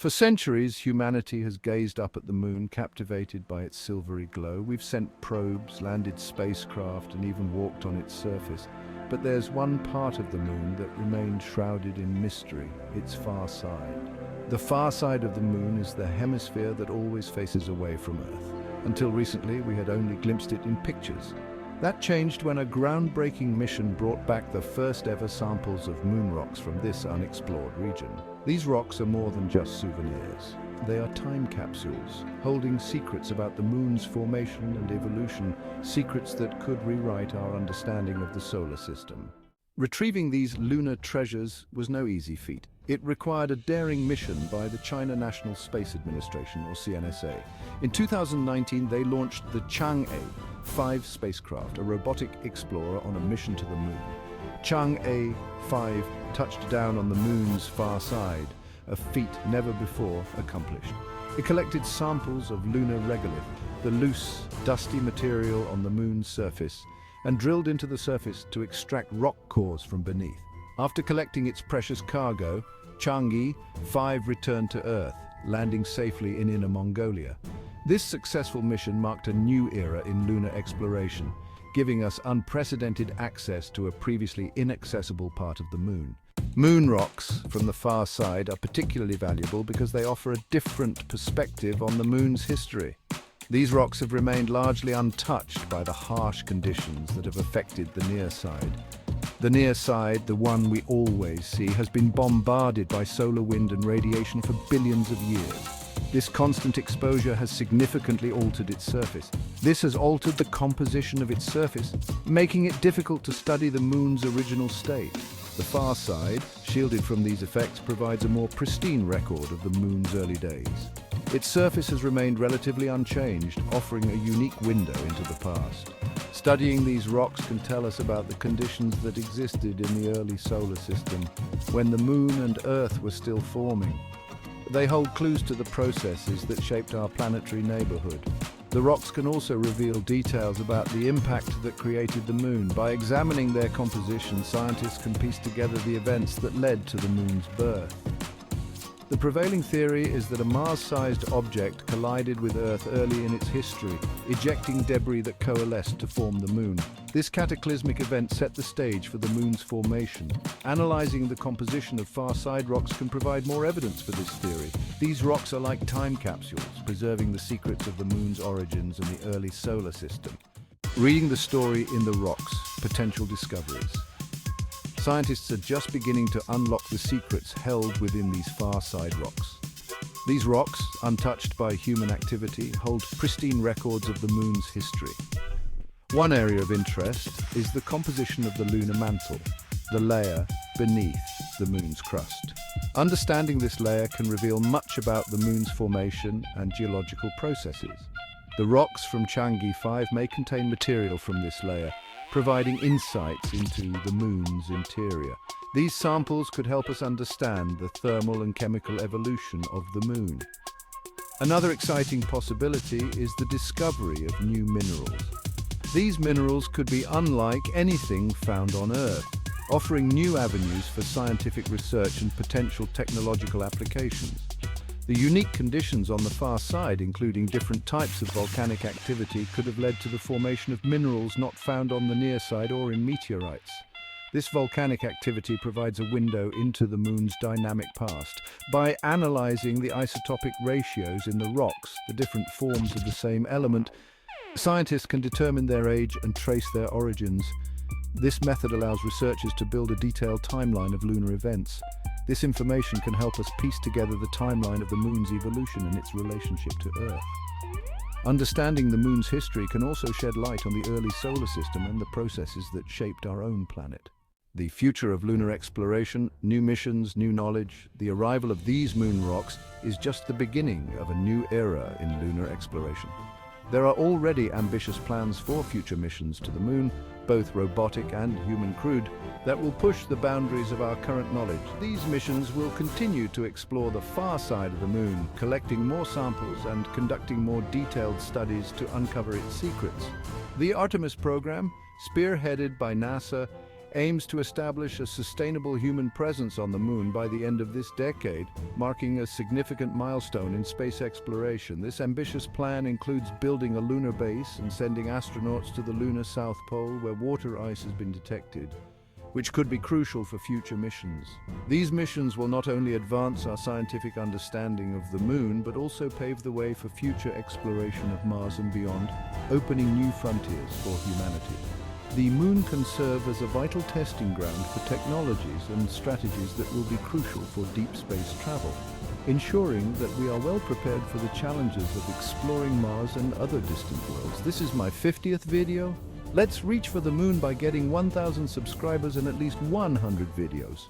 For centuries, humanity has gazed up at the moon, captivated by its silvery glow. We've sent probes, landed spacecraft, and even walked on its surface. But there's one part of the moon that remained shrouded in mystery, its far side. The far side of the moon is the hemisphere that always faces away from Earth. Until recently, we had only glimpsed it in pictures. That changed when a groundbreaking mission brought back the first ever samples of moon rocks from this unexplored region. These rocks are more than just souvenirs. They are time capsules, holding secrets about the moon's formation and evolution, secrets that could rewrite our understanding of the solar system. Retrieving these lunar treasures was no easy feat. It required a daring mission by the China National Space Administration, or CNSA. In 2019, they launched the Chang'e 5 spacecraft, a robotic explorer on a mission to the moon. Chang'e 5 touched down on the moon's far side, a feat never before accomplished. It collected samples of lunar regolith, the loose, dusty material on the moon's surface, and drilled into the surface to extract rock cores from beneath. After collecting its precious cargo, Chang'e 5 returned to Earth, landing safely in Inner Mongolia. This successful mission marked a new era in lunar exploration, giving us unprecedented access to a previously inaccessible part of the moon. Moon rocks from the far side are particularly valuable because they offer a different perspective on the moon's history. These rocks have remained largely untouched by the harsh conditions that have affected the near side. The near side, the one we always see, has been bombarded by solar wind and radiation for billions of years. This constant exposure has significantly altered its surface. This has altered the composition of its surface, making it difficult to study the moon's original state. The far side, shielded from these effects, provides a more pristine record of the moon's early days. Its surface has remained relatively unchanged, offering a unique window into the past. Studying these rocks can tell us about the conditions that existed in the early solar system, when the moon and Earth were still forming. They hold clues to the processes that shaped our planetary neighborhood. The rocks can also reveal details about the impact that created the moon. By examining their composition, scientists can piece together the events that led to the moon's birth. The prevailing theory is that a Mars-sized object collided with Earth early in its history, ejecting debris that coalesced to form the moon. This cataclysmic event set the stage for the moon's formation. Analyzing the composition of far-side rocks can provide more evidence for this theory. These rocks are like time capsules, preserving the secrets of the moon's origins and the early solar system. Reading the story in the rocks, potential discoveries. Scientists are just beginning to unlock the secrets held within these far-side rocks. These rocks, untouched by human activity, hold pristine records of the moon's history. One area of interest is the composition of the lunar mantle, the layer beneath the moon's crust. Understanding this layer can reveal much about the moon's formation and geological processes. The rocks from Chang'e 5 may contain material from this layer, providing insights into the moon's interior. These samples could help us understand the thermal and chemical evolution of the moon. Another exciting possibility is the discovery of new minerals. These minerals could be unlike anything found on Earth, offering new avenues for scientific research and potential technological applications. The unique conditions on the far side, including different types of volcanic activity, could have led to the formation of minerals not found on the near side or in meteorites. This volcanic activity provides a window into the moon's dynamic past. By analyzing the isotopic ratios in the rocks, the different forms of the same element, scientists can determine their age and trace their origins. This method allows researchers to build a detailed timeline of lunar events. This information can help us piece together the timeline of the moon's evolution and its relationship to Earth. Understanding the moon's history can also shed light on the early solar system and the processes that shaped our own planet. The future of lunar exploration, new missions, new knowledge, the arrival of these moon rocks is just the beginning of a new era in lunar exploration. There are already ambitious plans for future missions to the moon, both robotic and human-crewed, that will push the boundaries of our current knowledge. These missions will continue to explore the far side of the moon, collecting more samples and conducting more detailed studies to uncover its secrets. The Artemis program, spearheaded by NASA, aims to establish a sustainable human presence on the Moon by the end of this decade, marking a significant milestone in space exploration. This ambitious plan includes building a lunar base and sending astronauts to the lunar South Pole, where water ice has been detected, which could be crucial for future missions. These missions will not only advance our scientific understanding of the Moon, but also pave the way for future exploration of Mars and beyond, opening new frontiers for humanity. The Moon can serve as a vital testing ground for technologies and strategies that will be crucial for deep space travel, ensuring that we are well prepared for the challenges of exploring Mars and other distant worlds. This is my 50th video. Let's reach for the Moon by getting 1,000 subscribers and at least 100 videos.